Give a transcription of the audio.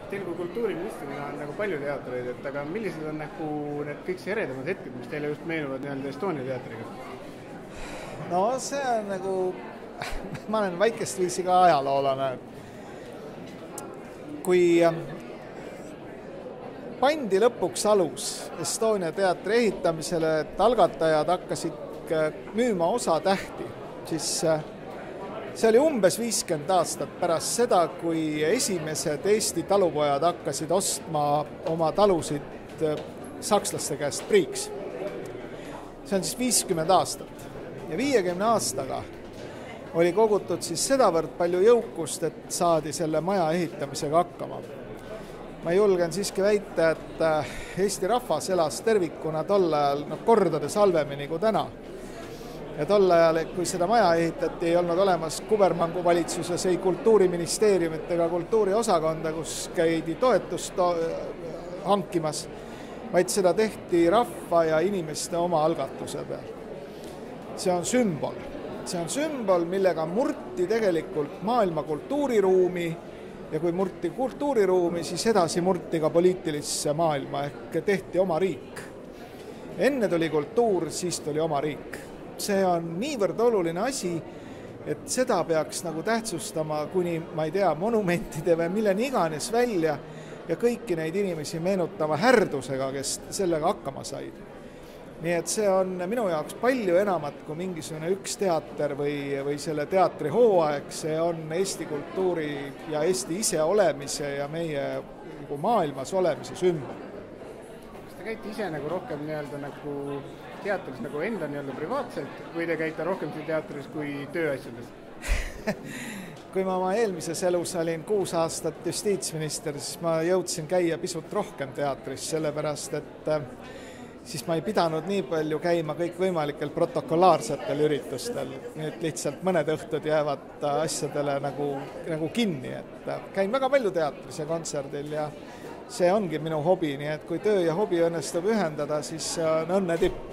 Teil kui kultuuriministrina on nagu palju teatreid, et aga millised on nagu need kõik see eredamad hetked, mis teile just meenuvad nii-öelda Estonia teatriga? No see on nagu, ma olen väikest viisi ka ajaloolane. Kui pandi lõpuks alus Estonia teatri ehitamisele, et algatajad hakkasid müüma osatähti, siis see oli umbes 50 aastat pärast seda, kui esimesed Eesti talupojad hakkasid ostma oma talusid sakslaste käest priiks. See on siis 50 aastat. Ja 50 aastaga oli kogutud siis sedavõrd palju jõukust, et saadi selle maja ehitamisega hakkama. Ma julgen siiski väita, et Eesti rahvas elas tervikuna tol ajal kordades halvemini kui täna. Ja tol ajal, kui seda maja ehitati, ei olnud olemas Kubermangu valitsuses, ei kultuuriministeeriumit ega kultuuriosakonda, kus käidi toetust hankimas, vaid seda tehti rahva ja inimeste oma algatuse peal. See on sümbol. See on sümbol, millega murti tegelikult maailma kultuuriruumi ja kui murti kultuuriruumi, siis edasi murti ka poliitilisse maailma ehk tehti oma riik. Enne tuli kultuur, siis tuli oma riik. See on niivõrd oluline asi, et seda peaks nagu tähtsustama kuni, ma ei tea, monumentide või milleni iganes välja ja kõiki neid inimesi meenutama härdusega, kes sellega hakkama said. Nii et see on minu jaoks palju enamat kui mingisugune üks teater või selle teatri hooaeg, see on Eesti kultuuri ja Eesti ise olemise ja meie maailmas olemise sümbol. Kas te käite ise nagu rohkem nii-öelda nagu teatris nagu enda nii-öelda privaatselt või te käite rohkem siin teatris kui tööasjades? Kui ma oma eelmises elus olin 6 aastat justiitsminister, siis ma jõudsin käia pisut rohkem teatris, sellepärast et siis ma ei pidanud nii palju käima kõikvõimalikel protokollaarsetel üritustel. Nüüd lihtsalt mõned õhtud jäävad asjadele nagu kinni, et käin väga palju teatris ja kontserdil ja see ongi minu hobi, nii et kui töö ja hobi õnnestub ühendada, siis see on õnne tipp.